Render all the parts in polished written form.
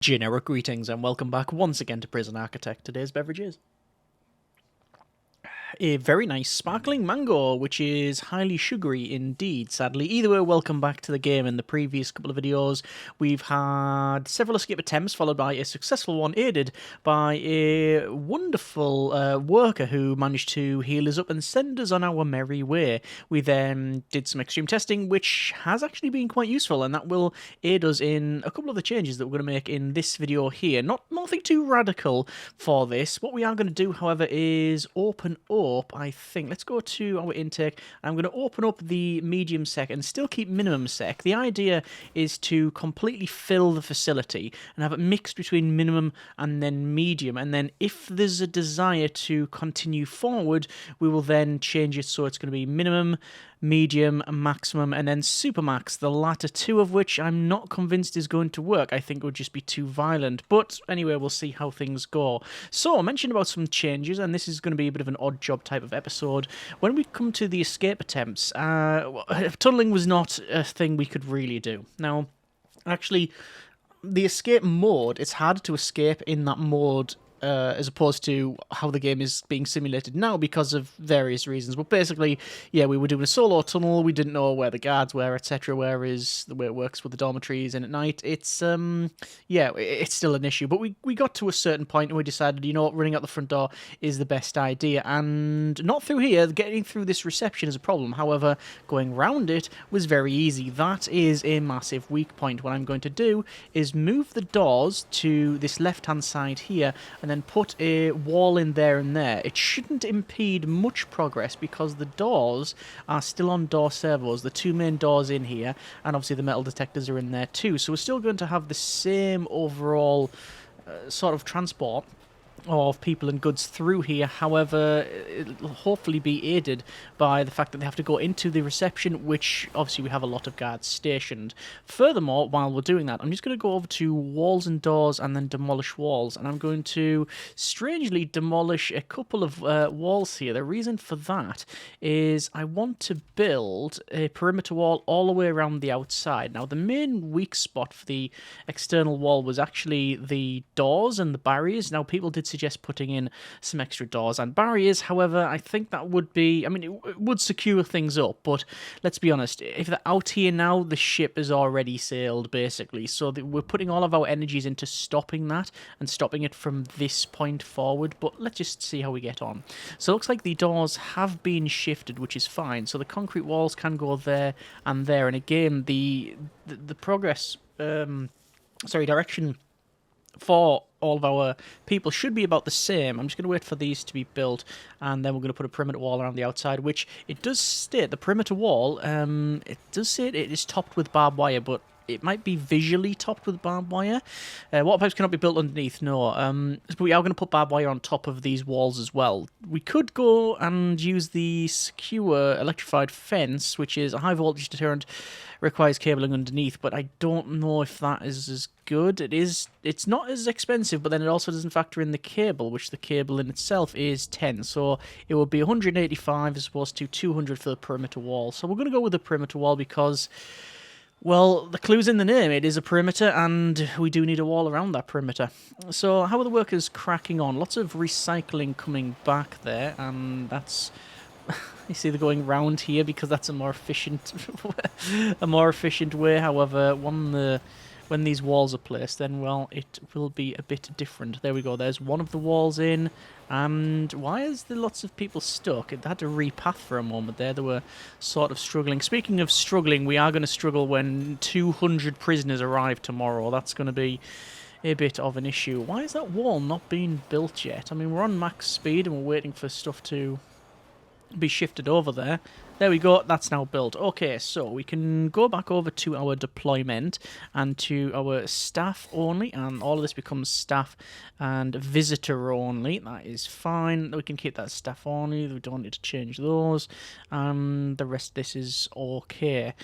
Generic greetings and welcome back once again to Prison Architect. Today's beverage is a very nice sparkling mango, which is highly sugary indeed, sadly. Either way, welcome back to the game. In the previous couple of videos, we've had several escape attempts, followed by a successful one, aided by a wonderful worker who managed to heal us up and send us on our merry way. We then did some extreme testing, which has actually been quite useful, and that will aid us in a couple of the changes that we're going to make in this video here. Nothing too radical for this. What we are going to do, however, is open up, I think. Let's go to our intake. I'm going to open up the medium sec and still keep minimum sec. The idea is to completely fill the facility and have it mixed between minimum and then medium. And then if there's a desire to continue forward, we will then change it so it's going to be minimum, medium, maximum, and then supermax, the latter two of which I'm not convinced is going to work. I think it would just be too violent. But anyway, we'll see how things go. So, I mentioned about some changes, and this is going to be a bit of an odd job type of episode. When we come to the escape attempts, tunneling was not a thing we could really do. Now, actually, the escape mode, it's harder to escape in that mode as opposed to how the game is being simulated now because of various reasons. But basically, yeah, we were doing a solo tunnel, we didn't know where the guards were, etc. Whereas the way it works with the dormitories and at night, it's, yeah, it's still an issue. But we got to a certain point and we decided, you know what, running out the front door is the best idea. And not through here, getting through this reception is a problem. However, going round it was very easy. That is a massive weak point. What I'm going to do is move the doors to this left-hand side here, and then put a wall in there and there. It shouldn't impede much progress because the doors are still on door servos, the two main doors in here, and obviously the metal detectors are in there too. So we're still going to have the same overall sort of transport of people and goods through here. However, it'll hopefully be aided by the fact that they have to go into the reception, which obviously we have a lot of guards stationed. Furthermore, while we're doing that, I'm just going to go over to walls and doors and then demolish walls, and I'm going to strangely demolish a couple of walls here. The reason for that is I want to build a perimeter wall all the way around the outside. Now, the main weak spot for the external wall was actually the doors and the barriers. Now, people did suggest putting in some extra doors and barriers. However, I think that would be, I mean, it would secure things up, but let's be honest, if they're out here now, the ship is already sailed, basically, so we're putting all of our energies into stopping that and stopping it from this point forward. But let's just see how we get on. So it looks like the doors have been shifted, which is fine, so the concrete walls can go there, and again, the progress, direction for all of our people should be about the same. I'm just going to wait for these to be built, and then we're going to put a perimeter wall around the outside, which it does state, the perimeter wall, it does say it is topped with barbed wire, but it might be visually topped with barbed wire. Water pipes cannot be built underneath, no. But we are going to put barbed wire on top of these walls as well. We could go and use the secure electrified fence, which is a high voltage deterrent, requires cabling underneath, but I don't know if that is as good. It's not as expensive, but then it also doesn't factor in the cable, which the cable in itself is 10, so it would be 185 as opposed to 200 for the perimeter wall. So we're going to go with the perimeter wall because, well, the clue's in the name. It is a perimeter, and we do need a wall around that perimeter. So how are the workers cracking on? Lots of recycling coming back there, and that's... You see they're going round here because that's a more efficient way. However, when these walls are placed, then, well, it will be a bit different. There we go. There's one of the walls in. And why is there lots of people stuck? It had to repath for a moment there. They were sort of struggling. Speaking of struggling, we are going to struggle when 200 prisoners arrive tomorrow. That's going to be a bit of an issue. Why is that wall not being built yet? I mean, we're on max speed and we're waiting for stuff to be shifted over there. There we go, that's now built. Okay, so we can go back over to our deployment and to our staff only, and all of this becomes staff and visitor only. That is fine. We can keep that staff only. We don't need to change those. The rest of this is okay.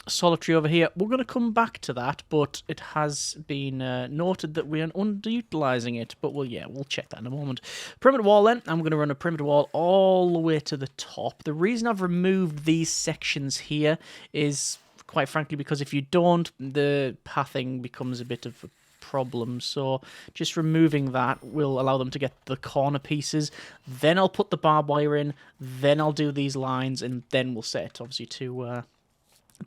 Solitary over here, we're going to come back to that, but it has been noted that we are underutilising it, but we'll check that in a moment. Perimeter wall then, I'm going to run a perimeter wall all the way to the top. The reason I've removed these sections here is, quite frankly, because if you don't, the pathing becomes a bit of a problem. So just removing that will allow them to get the corner pieces. Then I'll put the barbed wire in. Then I'll do these lines, and then we'll set, obviously, to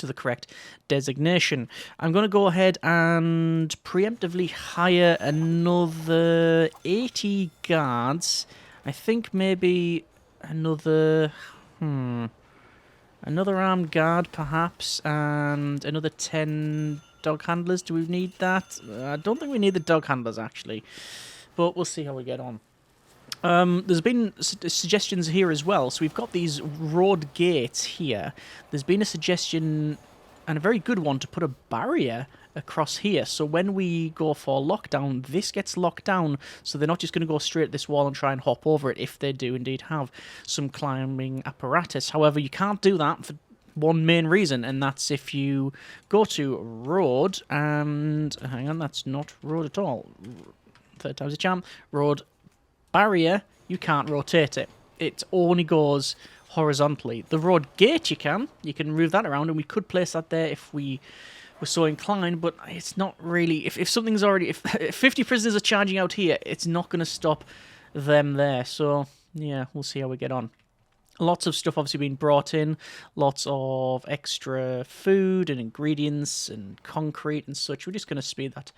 the correct designation. I'm going to go ahead and preemptively hire another 80 guards. I think maybe another armed guard perhaps, and another 10 dog handlers. Do we need that? I don't think we need the dog handlers actually, but we'll see how we get on. There's been suggestions here as well. So we've got these road gates here. There's been a suggestion, and a very good one, to put a barrier across here. So when we go for lockdown, this gets locked down. So they're not just going to go straight at this wall and try and hop over it if they do indeed have some climbing apparatus. However, you can't do that for one main reason, and that's if you go to road and... hang on, that's not road at all. Third time's a charm. Road... barrier, you can't rotate it. It only goes horizontally. The road gate you can move that around, and we could place that there if we were so inclined, but it's not really... If something's already... If 50 prisoners are charging out here, it's not going to stop them there. So, yeah, we'll see how we get on. Lots of stuff obviously being brought in, lots of extra food and ingredients and concrete and such. We're just going to speed that,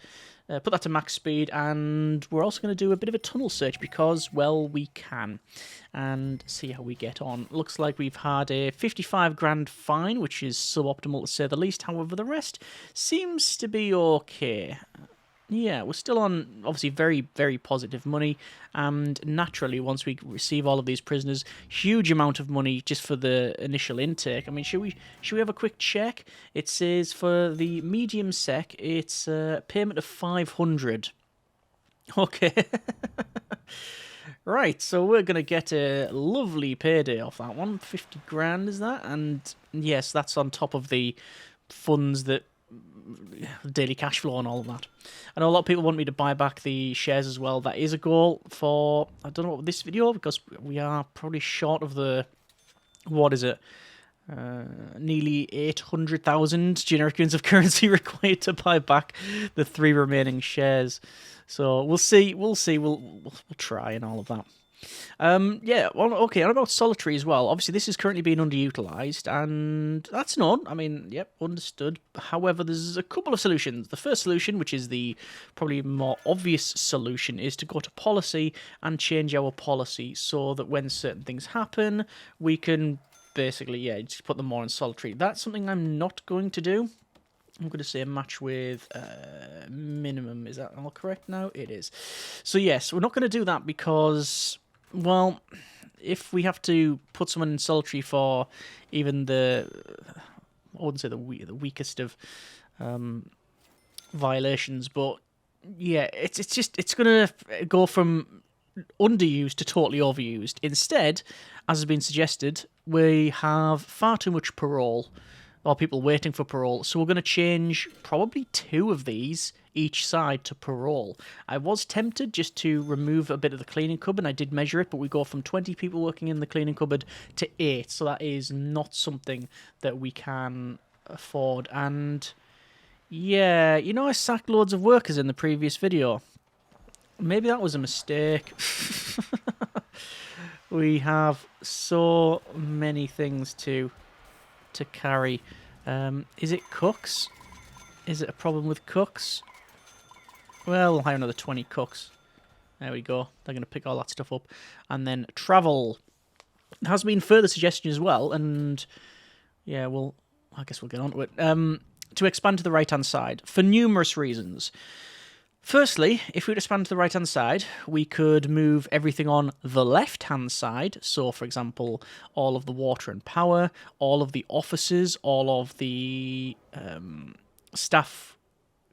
put that to max speed, and we're also going to do a bit of a tunnel search because, well, we can, and see how we get on. Looks like we've had a 55 grand fine, which is suboptimal to say the least. However, the rest seems to be okay. Yeah, we're still on, obviously, very, very positive money, and naturally, once we receive all of these prisoners, huge amount of money just for the initial intake. I mean, should we have a quick check? It says for the medium sec, it's a payment of 500. Okay. Right, so we're going to get a lovely payday off that one. 50 grand is that? And yes, that's on top of the funds that daily cash flow and all of that. I know a lot of people want me to buy back the shares as well. That is a goal for, I don't know what this video, because we are probably short of the, what is it, nearly 800,000 generic units of currency required to buy back the 3 remaining shares. So we'll see, we'll try and all of that. Yeah, well, okay, and about solitary as well. Obviously, this is currently being underutilized, and that's known. I mean, yep, understood. However, there's a couple of solutions. The first solution, which is the probably more obvious solution, is to go to policy and change our policy so that when certain things happen, we can basically, yeah, just put them more in solitary. That's something I'm not going to do. I'm going to say match with minimum. Is that all correct now? It is. So, yes, we're not going to do that because, well, if we have to put someone in solitary for even the, I wouldn't say the weakest of violations, but, yeah, it's going to go from underused to totally overused. Instead, as has been suggested, we have far too much parole, or people waiting for parole, so we're going to change probably 2 of these each side to parole. I was tempted just to remove a bit of the cleaning cupboard, and I did measure it, but we go from 20 people working in the cleaning cupboard to 8, so that is not something that we can afford. And yeah, you know, I sacked loads of workers in the previous video. Maybe that was a mistake. We have so many things to carry. Is it cooks? Is it a problem with cooks? Well, we'll hire another 20 cooks. There we go. They're going to pick all that stuff up. And then travel. There has been further suggestion as well, and yeah, well, I guess we'll get on to it. To expand to the right-hand side, for numerous reasons. Firstly, if we were to expand to the right-hand side, we could move everything on the left-hand side. So, for example, all of the water and power, all of the offices, all of the staff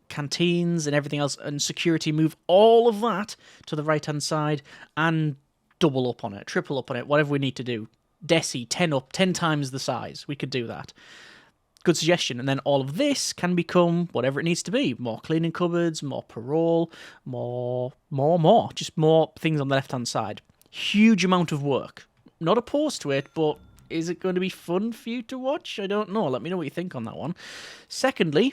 canteens and everything else, and security, move all of that to the right-hand side and double up on it, triple up on it, whatever we need to do. Deci, 10 up, 10 times the size. We could do that. Good suggestion. And then all of this can become whatever it needs to be. More cleaning cupboards, more parole, more. Just more things on the left-hand side. Huge amount of work. Not opposed to it, but is it going to be fun for you to watch? I don't know. Let me know what you think on that one. Secondly,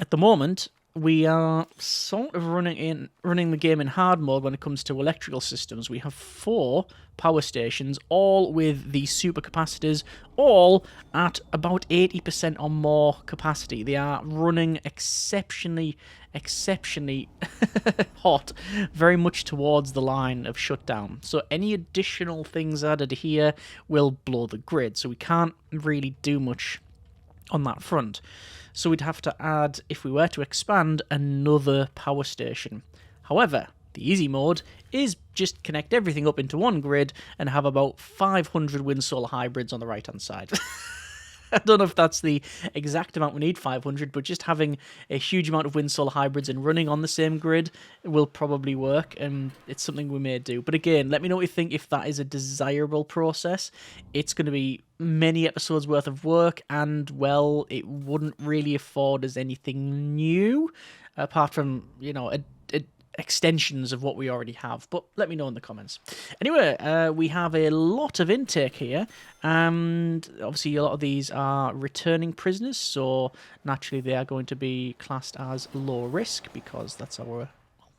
at the moment, we are sort of running the game in hard mode when it comes to electrical systems. We have 4 power stations, all with the supercapacitors, all at about 80% or more capacity. They are running exceptionally hot, very much towards the line of shutdown. So any additional things added here will blow the grid, so we can't really do much on that front. So we'd have to add, if we were to expand, another power station. However, the easy mode is just connect everything up into one grid and have about 500 wind solar hybrids on the right hand side. I don't know if that's the exact amount we need, 500, but just having a huge amount of wind solar hybrids and running on the same grid will probably work, and it's something we may do. But again, let me know what you think if that is a desirable process. It's going to be many episodes worth of work, and, well, it wouldn't really afford us anything new, apart from, you know, extensions of what we already have, but let me know in the comments. Anyway, we have a lot of intake here, and obviously a lot of these are returning prisoners, so naturally they are going to be classed as low risk, because that's the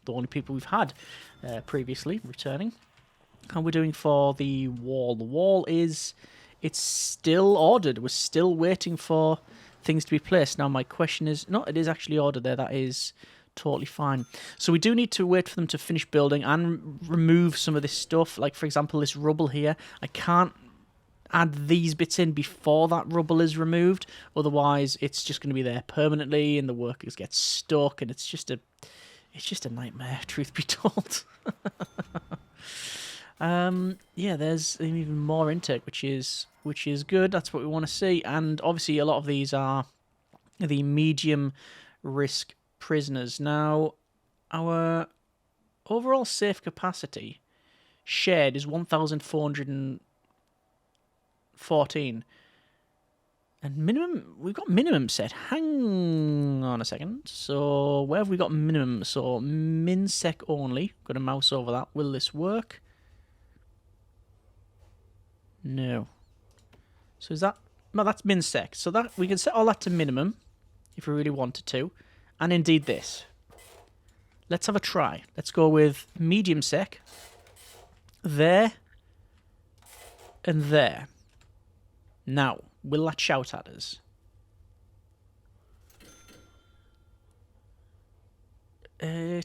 only people we've had previously returning. How we're doing for the wall. The wall it's still ordered. We're still waiting for things to be placed. Now my question is, no, it is actually ordered there. That is totally fine. So we do need to wait for them to finish building and remove some of this stuff. Like, for example, this rubble here. I can't add these bits in before that rubble is removed. Otherwise, it's just going to be there permanently and the workers get stuck, and it's just a nightmare, truth be told. Yeah, there's even more intake, which is good. That's what we want to see. And obviously, a lot of these are the medium risk prisoners. Now, our overall safe capacity shared is 1,414. And minimum, we've got minimum set. Hang on a second. So, where have we got minimum? So, min-sec only. Got a mouse over that. Will this work? No. So, is that... No, that's min-sec. So, that we can set all that to minimum if we really wanted to. And indeed this. Let's have a try. Let's go with medium sec. There. And there. Now, will that shout at us? I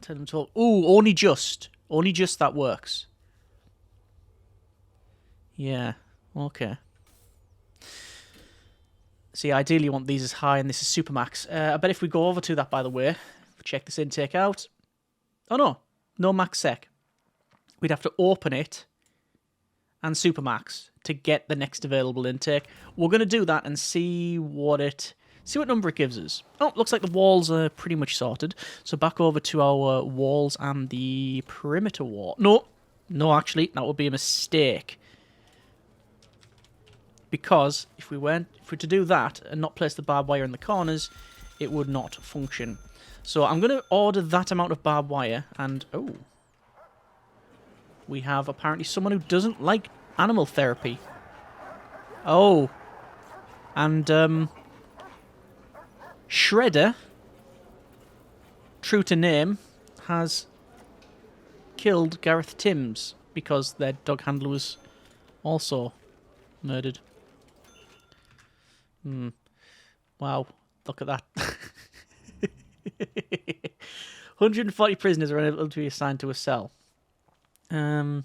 tell them to... Ooh, only just. Only just that works. Yeah, okay. See, ideally you want these as high, and this is Supermax. I bet if we go over to that, by the way, check this intake out. Oh, no. No max sec. We'd have to open it and Supermax to get the next available intake. We're going to do that and see what number it gives us. Oh, looks like the walls are pretty much sorted. So back over to our walls and the perimeter wall. No, actually, that would be a mistake. Because if we were to do that and not place the barbed wire in the corners, it would not function. So I'm going to order that amount of barbed wire, and oh, we have apparently someone who doesn't like animal therapy. Oh, and Shredder, true to name, has killed Gareth Timms because their dog handler was also murdered. Wow, look at that. 140 prisoners are unable to be assigned to a cell. No.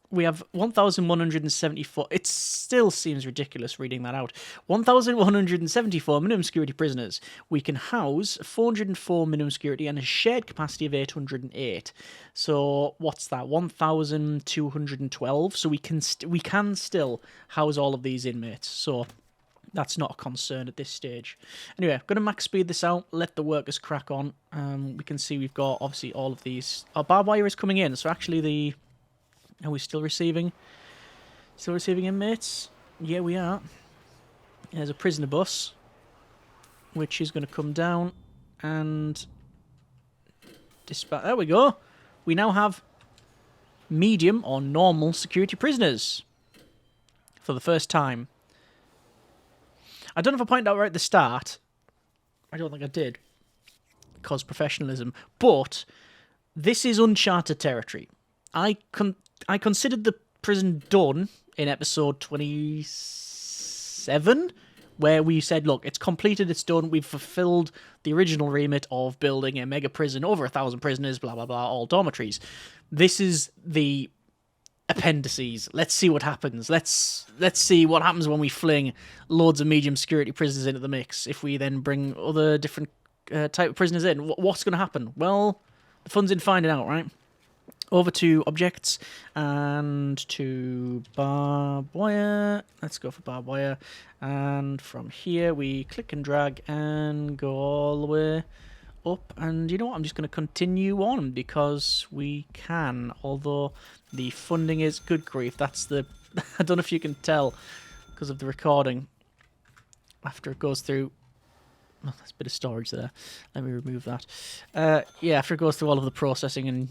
We have 1,174. It still seems ridiculous reading that out. 1,174 minimum security prisoners. We can house 404 minimum security and a shared capacity of 808. So what's that? 1,212. So we can still house all of these inmates. So that's not a concern at this stage. Anyway, I'm going to max speed this out, let the workers crack on. We can see we've got, obviously, all of these. Our barbed wire is coming in, so actually are we still receiving? Still receiving inmates? Yeah, we are. There's a prisoner bus, which is going to come down and dispatch. There we go. We now have medium or normal security prisoners for the first time. I don't know if I pointed out right at the start, I don't think I did. Cause professionalism. But this is uncharted territory. I considered the prison done in episode 27, where we said, look, it's completed, it's done, we've fulfilled the original remit of building a mega prison, over 1,000 prisoners, blah, blah, blah, all dormitories. This is the appendices. Let's see what happens. Let's see what happens when we fling loads of medium security prisoners into the mix. If we then bring other different type of prisoners in, what's going to happen? Well, the fun's in finding out, right? Over to objects and to barbed wire. Let's go for barbed wire. And from here we click and drag and go all the way up. And you know what? I'm just going to continue on because we can. Although the funding is, good grief, that's the... I don't know if you can tell because of the recording. After it goes through... Oh, there's a bit of storage there. Let me remove that. Yeah, after it goes through all of the processing and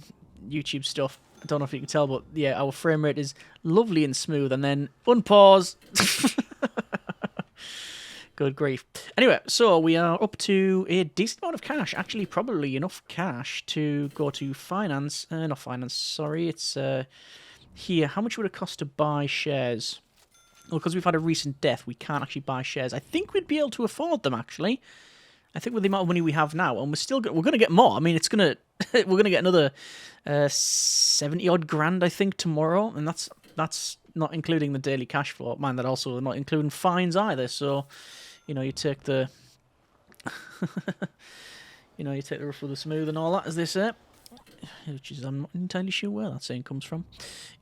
YouTube stuff, I don't know if you can tell, but yeah, our frame rate is lovely and smooth, and then unpause. Good grief. Anyway, so we are up to a decent amount of cash, actually probably enough cash to go to finance, not finance, sorry, it's here. How much would it cost to buy shares? Well, because we've had a recent death, we can't actually buy shares. I think we'd be able to afford them, actually. I think with the amount of money we have now, and we're going to get more. I mean, it's gonna we're gonna get another 70 odd grand, I think, tomorrow, and that's not including the daily cash flow. Man, that also not including fines either. So, you know, you take the you take the rough with the smooth and all that, as they say. Which is, I'm not entirely sure where that saying comes from.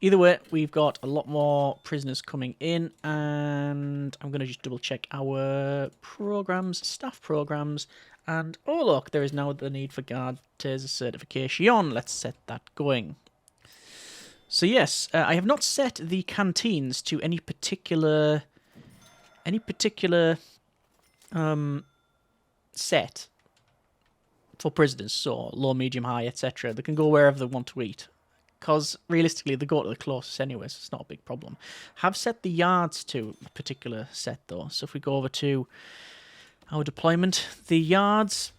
Either way, we've got a lot more prisoners coming in, and I'm going to just double check our programs, staff programs, and oh look, there is now the need for guard taser certification. Let's set that going. So yes, I have not set the canteens to any particular set for prisoners, so low, medium, high, etc. They can go wherever they want to eat, because realistically they go to the closest anyway, so it's not a big problem. Have set the yards to a particular set though, so if we go over to our deployment, the yards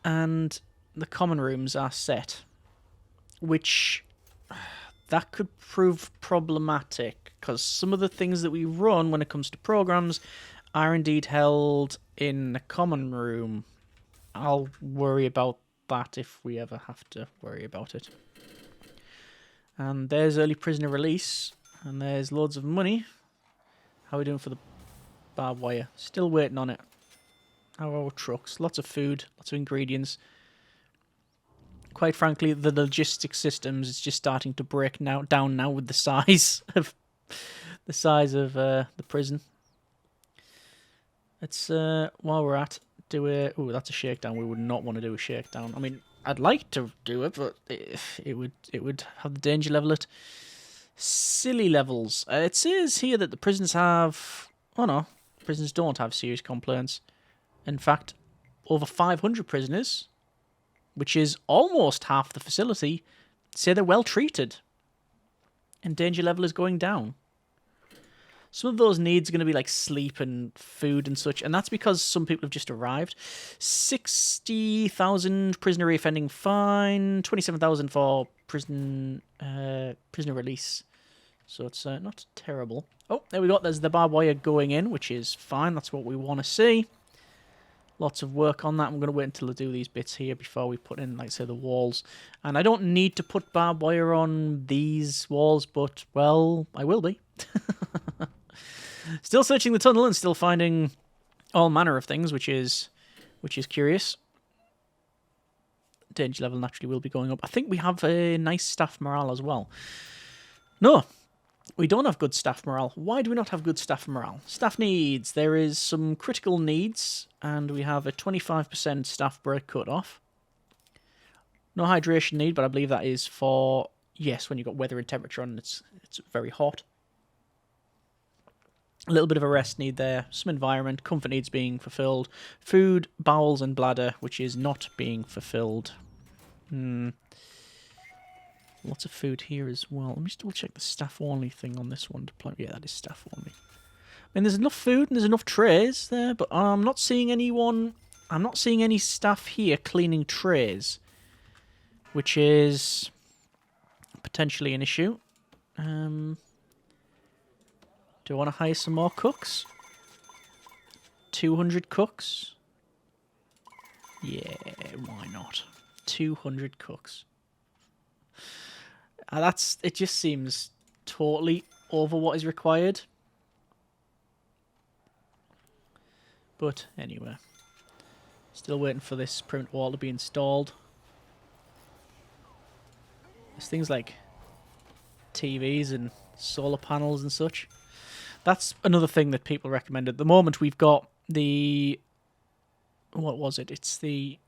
and the common rooms are set, which that could prove problematic, because some of the things that we run when it comes to programs are indeed held in the common room. I'll worry about that if we ever have to worry about it. And there's early prisoner release. And there's loads of money. How are we doing for the barbed wire? Still waiting on it. How are our trucks? Lots of food, lots of ingredients. Quite frankly, the logistics systems is just starting to break down now with the size of the prison. Let's while we're at. Oh, that's a shakedown. We would not want to do a shakedown. I mean, I'd like to do it, but it would have the danger level at silly levels. It says here that the prisons have... Oh no, prisons don't have serious complaints. In fact, over 500 prisoners, which is almost half the facility, say they're well treated. And danger level is going down. Some of those needs are going to be like sleep and food and such, and that's because some people have just arrived. 60,000 prisoner reoffending fine, 27,000 for prisoner release. So it's not terrible. Oh, there we go. There's the barbed wire going in, which is fine. That's what we want to see. Lots of work on that. I'm going to wait until I do these bits here before we put in, like, say, the walls. And I don't need to put barbed wire on these walls, but, well, I will be. Still searching the tunnel and still finding all manner of things, which is curious. Danger level naturally will be going up. I think we have a nice staff morale as well. No, we don't have good staff morale. Why do we not have good staff morale? Staff needs. There is some critical needs, and we have a 25% staff break cut off. No hydration need, but I believe that is for, yes, when you've got weather and temperature and it's very hot. A little bit of a rest need there. Some environment. Comfort needs being fulfilled. Food, bowels, and bladder, which is not being fulfilled. Lots of food here as well. Let me just double check the staff only thing on this one. Yeah, that is staff only. I mean, there's enough food and there's enough trays there, but I'm not seeing anyone I'm not seeing any staff here cleaning trays, which is potentially an issue. Do I want to hire some more cooks? 200 cooks? Yeah, why not? 200 cooks. It just seems totally over what is required. But anyway, still waiting for this perimeter wall to be installed. There's things like TVs and solar panels and such. That's another thing that people recommend. At the moment, we've got the... What was it? It's the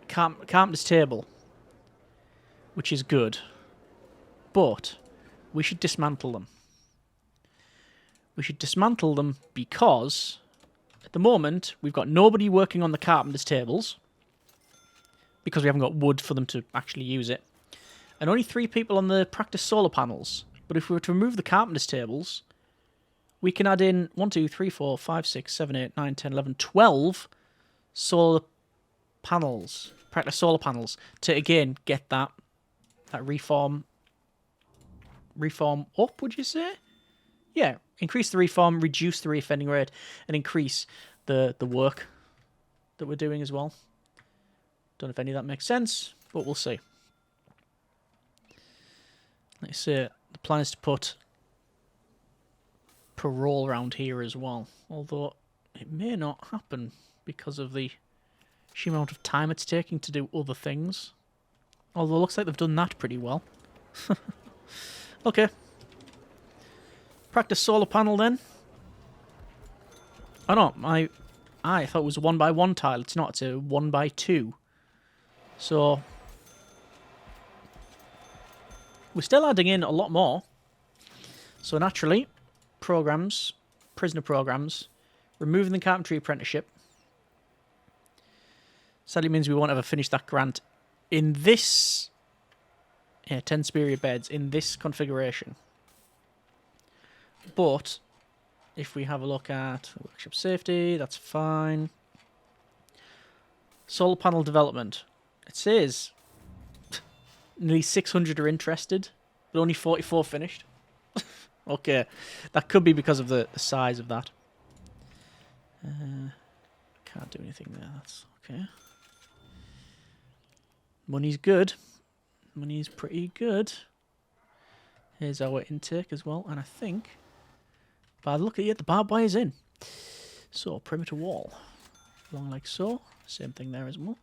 carpenter's table, which is good. But we should dismantle them. We should dismantle them because at the moment we've got nobody working on the carpenter's tables because we haven't got wood for them to actually use it. And only 3 people on the practice solar panels. But if we were to remove the carpenter's tables, we can add in 1, 2, 3, 4, 5, 6, 7, 8, 9, 10, 11, 12 solar panels, practice solar panels, to again get that reform up, would you say? Yeah, increase the reform, reduce the reoffending rate, and increase the work that we're doing as well. Don't know if any of that makes sense, but we'll see. Let's say the plan is to put parole around here as well, although it may not happen because of the sheer amount of time it's taking to do other things. Although it looks like they've done that pretty well. Okay. Practice solar panel then. Oh no, I thought it was a 1x1 tile. It's not, it's a 1x2. So we're still adding in a lot more. So naturally, programs, prisoner programs, removing the carpentry apprenticeship. Sadly means we won't ever finish that grant in this 10 superior beds in this configuration. But if we have a look at workshop safety, that's fine. Solar panel development. It says nearly 600 are interested, but only 44 finished. Okay, that could be because of the size of that. Can't do anything there, that's okay. Money's good. Money's pretty good. Here's our intake as well, and I think, by the look at it, the barbed wire's in. So, perimeter wall. Along like so. Same thing there as well.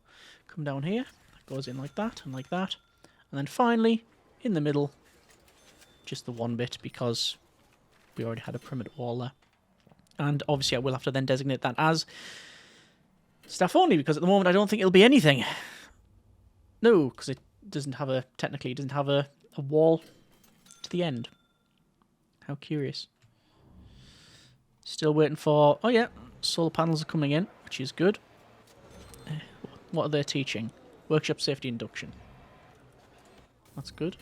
Come down here. That goes in like that, and like that. And then finally, in the middle, just the one bit, because we already had a perimeter wall there. And obviously I will have to then designate that as staff only, because at the moment I don't think it'll be anything. No, because it doesn't have a, technically it doesn't have a wall to the end. How curious. Still waiting for, oh yeah, solar panels are coming in, which is good. What are they teaching? Workshop safety induction. That's good.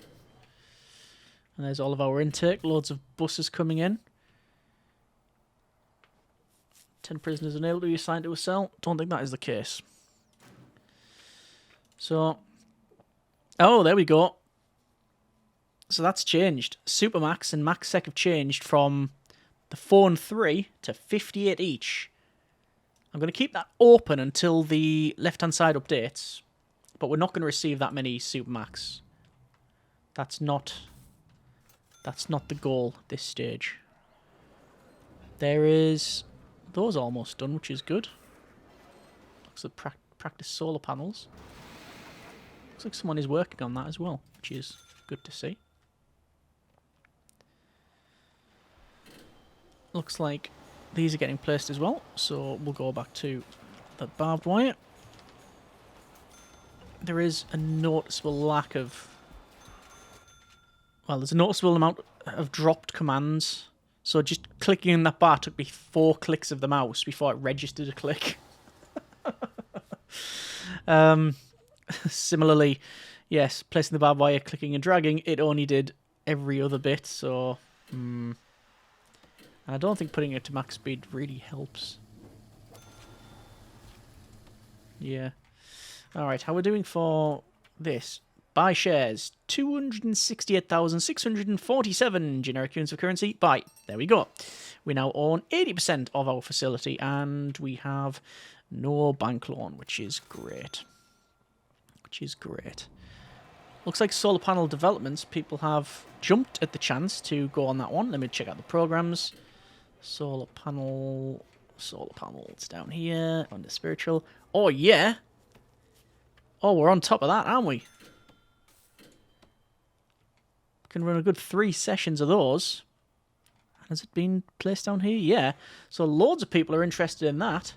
And there's all of our intake, loads of buses coming in. 10 prisoners unable to be assigned to a cell. Don't think that is the case. So, oh, there we go. So that's changed. Supermax and Max Sec have changed from the 4 and 3 to 58 each. I'm going to keep that open until the left-hand side updates, but we're not going to receive that many Supermax. That's not the goal at this stage. There is those almost done, which is good. Looks like practice solar panels. Looks like someone is working on that as well, which is good to see. Looks like these are getting placed as well, so we'll go back to the barbed wire. There is a noticeable lack of... Well, there's a noticeable amount of dropped commands. So just clicking in that bar took me 4 clicks of the mouse before it registered a click. Similarly, yes, placing the barbed wire, clicking and dragging, it only did every other bit, so... I don't think putting it to max speed really helps. Yeah. All right, how are we doing for this? Buy shares. 268,647 generic units of currency. Buy. There we go. We now own 80% of our facility, and we have no bank loan, which is great. Which is great. Looks like solar panel developments. People have jumped at the chance to go on that one. Let me check out the programs. Solar panels down here under spiritual. Oh, yeah. Oh, we're on top of that, aren't we? Can run a good 3 sessions of those. Has it been placed down here? Yeah. So loads of people are interested in that.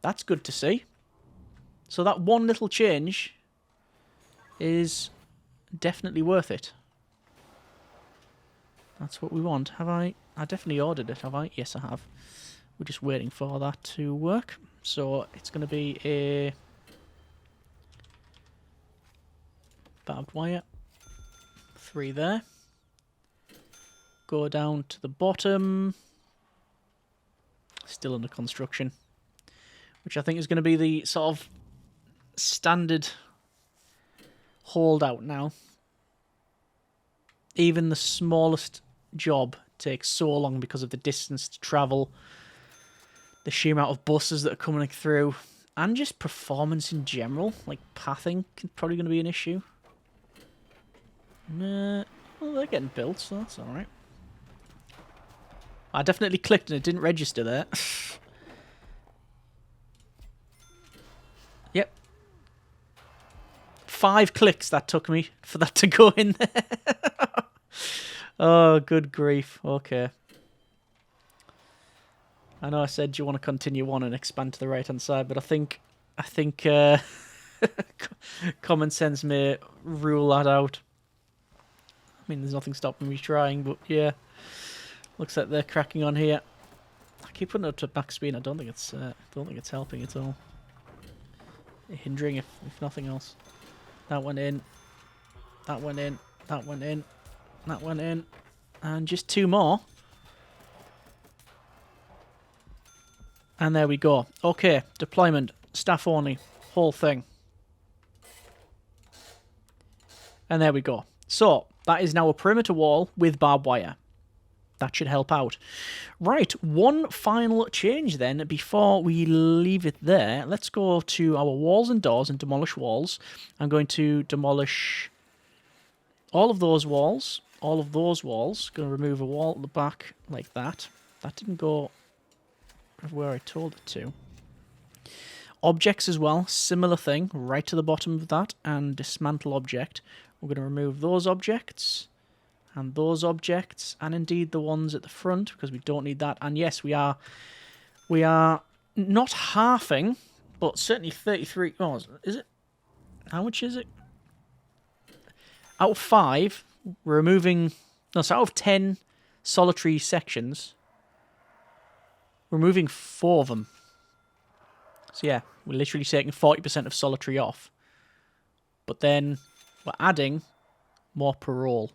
That's good to see. So that one little change is definitely worth it. That's what we want. Have I? I definitely ordered it, have I? Yes, I have. We're just waiting for that to work. So it's going to be a barbed wire. 3 there. Go down to the bottom. Still under construction. Which I think is going to be the sort of standard holdout now. Even the smallest job takes so long because of the distance to travel, the sheer amount of buses that are coming through, and just performance in general. Like pathing probably going to be an issue. Well, they're getting built, so that's alright. I definitely clicked and it didn't register there. Yep. 5 clicks that took me for that to go in there. Oh, good grief. Okay. I know I said, do you want to continue on and expand to the right-hand side, but I think common sense may rule that out. I mean, there's nothing stopping me trying, but yeah. Looks like they're cracking on here. I keep putting it up to max speed. I don't think it's helping at all. Hindering, if nothing else. That went in. That went in. That went in. That went in. And just 2 more. And there we go. Okay, deployment. Staff only. Whole thing. And there we go. So, that is now a perimeter wall with barbed wire. That should help out. Right, one final change then before we leave it there. Let's go to our walls and doors and demolish walls. I'm going to demolish all of those walls. All of those walls. Going to remove a wall at the back like that. That didn't go where I told it to. Objects as well. Similar thing. Right to the bottom of that. And dismantle object. We're going to remove those objects. And those objects, and indeed the ones at the front, because we don't need that. And yes, we are not halving, but certainly 33. Oh, is it? How much is it? Out of 5, we're removing. No, so out of 10 solitary sections, we're removing 4 of them. So yeah, we're literally taking 40% of solitary off. But then we're adding more parole.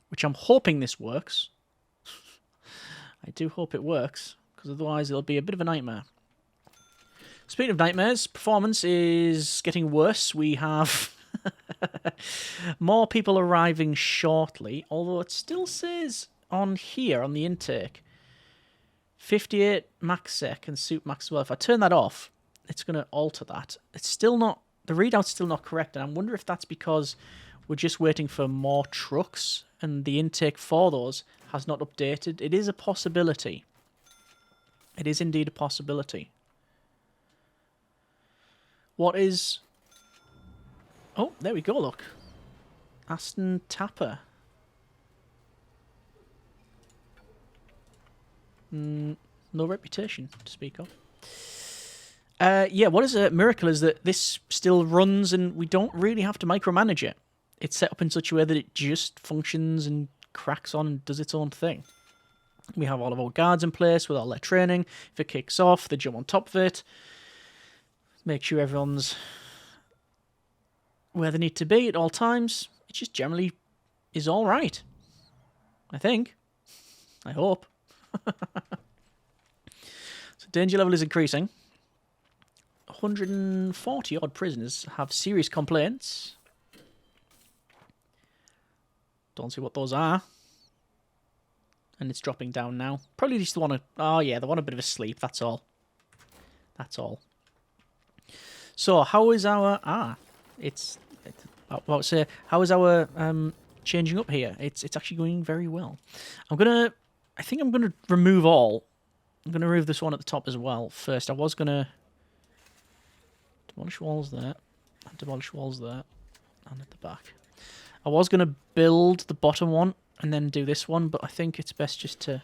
Which I'm hoping this works. I do hope it works, because otherwise it'll be a bit of a nightmare. Speaking of nightmares, performance is getting worse. We have more people arriving shortly, although it still says on here, on the intake, 58 max sec and suit max as well. If I turn that off, it's going to alter that. It's still not, the readout's still not correct, and I wonder if that's because we're just waiting for more trucks and the intake for those has not updated. It is a possibility. It is indeed a possibility. What is... Oh, there we go, look. Aston Tapper. No reputation to speak of. Yeah, what is a miracle is that this still runs and we don't really have to micromanage it. It's set up in such a way that it just functions and cracks on and does its own thing. We have all of our guards in place with all their training. If it kicks off, they jump on top of it. Make sure everyone's where they need to be at all times. It just generally is all right. I think. I hope. So danger level is increasing. 140 odd prisoners have serious complaints. Don't see what those are. And it's dropping down now. Probably just want to... Oh, yeah, they want a bit of a sleep. That's all. That's all. So, how is our... how is our changing up here? It's actually going very well. I think I'm gonna remove all. I'm gonna remove this one at the top as well. First, I was gonna demolish walls there, and demolish walls there, and at the back. I was gonna build the bottom one and then do this one, but I think it's best just to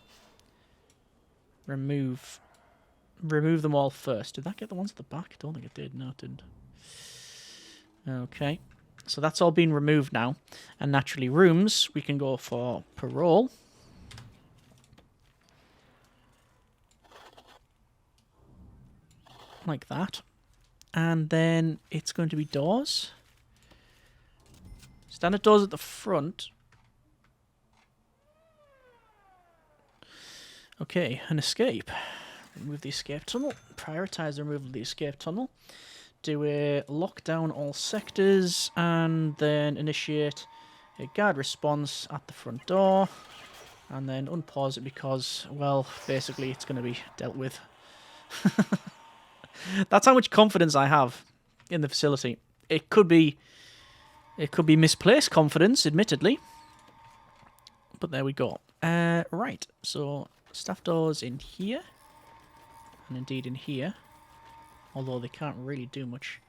remove them all first. Did that get the ones at the back? I don't think it did. No, it didn't. Okay. So that's all been removed now. And naturally, rooms, we can go for parole. Like that. And then it's going to be doors. Standard doors at the front. Okay, an escape. Remove the escape tunnel. Prioritize the removal of the escape tunnel. Do a lockdown all sectors, and then initiate a guard response at the front door, and then unpause it because, well, basically it's going to be dealt with. That's how much confidence I have in the facility. It could be misplaced confidence, admittedly, but there we go. Right, so staff doors in here, and indeed in here. Although they can't really do much.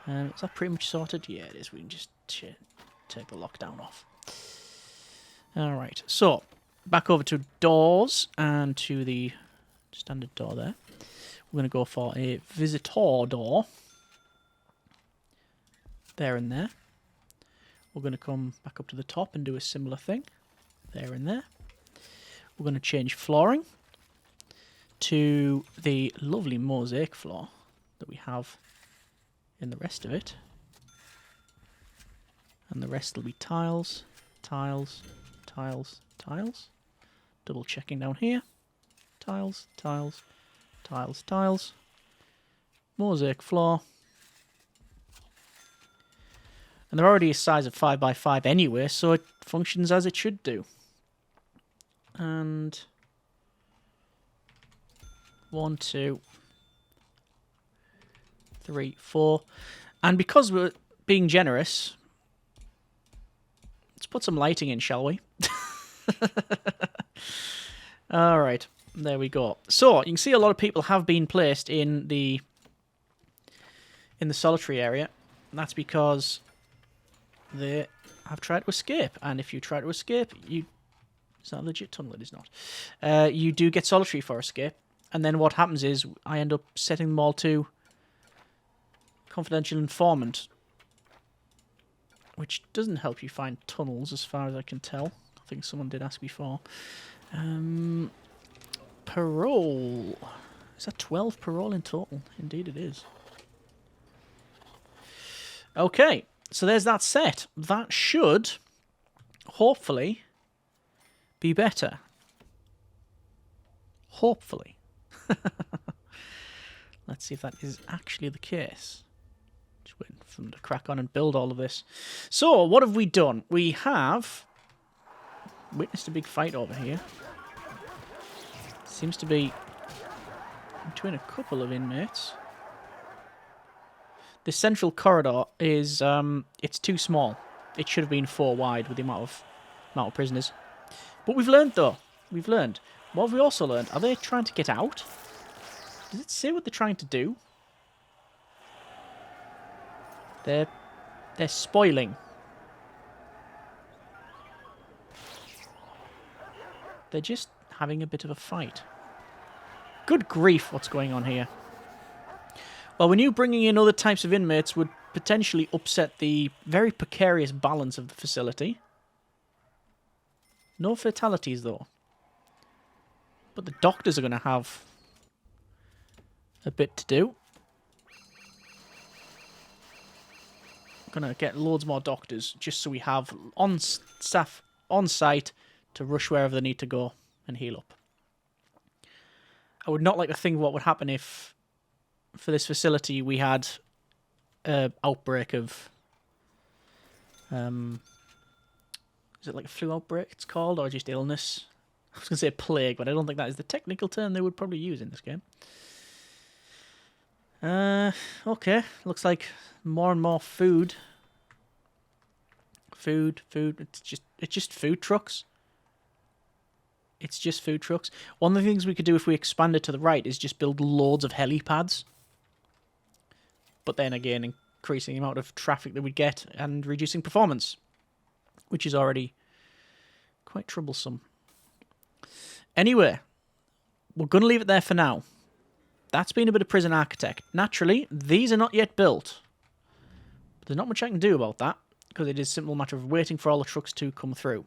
Is that pretty much sorted? Yeah, it is. We can just take the lockdown off. Alright, so back over to doors and to the standard door there. We're going to go for a visitor door. There and there. We're going to come back up to the top and do a similar thing. There and there. We're going to change flooring to the lovely mosaic floor that we have in the rest of it. And the rest will be tiles, tiles, tiles, tiles. Double checking down here. Tiles, tiles, tiles, tiles. Mosaic floor. And they're already a size of 5 by 5 anyway, so it functions as it should do. And 1, 2, 3, 4. And because we're being generous, let's put some lighting in, shall we? Alright, there we go. So, you can see a lot of people have been placed in the solitary area. And that's because they have tried to escape. And if you try to escape, it's not a legit tunnel, it is not. You do get solitary for escape. And then what happens is, I end up setting them all to confidential informant, which doesn't help you find tunnels as far as I can tell. I think someone did ask before. Parole. Is that 12 parole in total? Indeed it is. Okay, so there's that set. That should, hopefully, be better. Hopefully. Let's see if that is actually the case. Just waiting for them to crack on and build all of this. So, what have we done? We have witnessed a big fight over here. Seems to be between a couple of inmates. The central corridor is it's too small. It should have been 4 wide with the amount of prisoners. But we've learned though. We've learned. What have we also learned? Are they trying to get out? Does it say what they're trying to do? They're spoiling. They're just having a bit of a fight. Good grief, what's going on here? Well, we knew bringing in other types of inmates would potentially upset the very precarious balance of the facility. No fatalities, though. But the doctors are going to have a bit to do. We're going to get loads more doctors just so we have staff on site to rush wherever they need to go and heal up. I would not like to think what would happen if for this facility we had an outbreak of... is it like a flu outbreak it's called, or just illness? I was going to say plague, but I don't think that is the technical term they would probably use in this game. Okay, looks like more and more food. Food. It's just food trucks. It's just food trucks. One of the things we could do if we expand it to the right is just build loads of helipads. But then again, increasing the amount of traffic that we get and reducing performance, which is already quite troublesome. Anyway, we're going to leave it there for now. That's been a bit of prison architect. Naturally, these are not yet built. But there's not much I can do about that, because it is a simple matter of waiting for all the trucks to come through.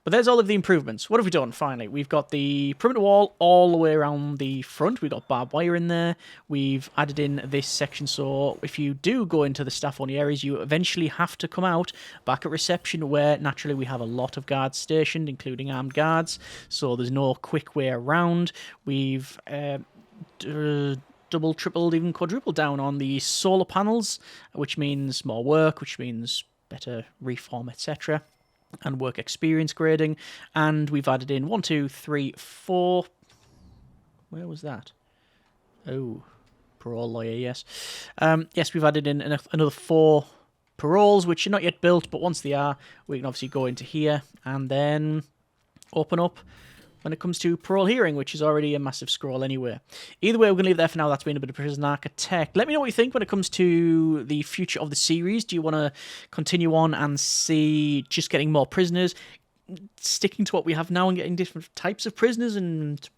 But there's all of the improvements. What have we done, finally? We've got the perimeter wall all the way around the front. We've got barbed wire in there. We've added in this section, so if you do go into the staff-only areas, you eventually have to come out back at reception, where naturally we have a lot of guards stationed, including armed guards, so there's no quick way around. We've... double, tripled, even quadrupled down on the solar panels, which means more work, which means better reform, etc., and work experience grading. And we've added in 1, 2, 3, 4. Where was that? Oh, parole lawyer, yes. Yes, we've added in another 4 paroles, which are not yet built, but once they are, we can obviously go into here and then open up when it comes to parole hearing, which is already a massive scroll anyway. Either way, we're going to leave it there for now. That's been a bit of prison architect. Let me know what you think when it comes to the future of the series. Do you want to continue on and see just getting more prisoners, sticking to what we have now and getting different types of prisoners and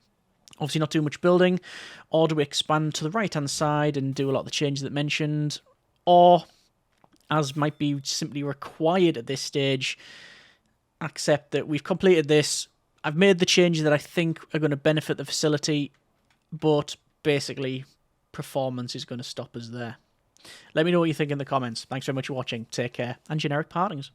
obviously not doing much building? Or do we expand to the right-hand side and do a lot of the changes that mentioned? Or, as might be simply required at this stage, accept that we've completed this, I've made the changes that I think are going to benefit the facility, but basically performance is going to stop us there. Let me know what you think in the comments. Thanks very much for watching. Take care, and generic partings.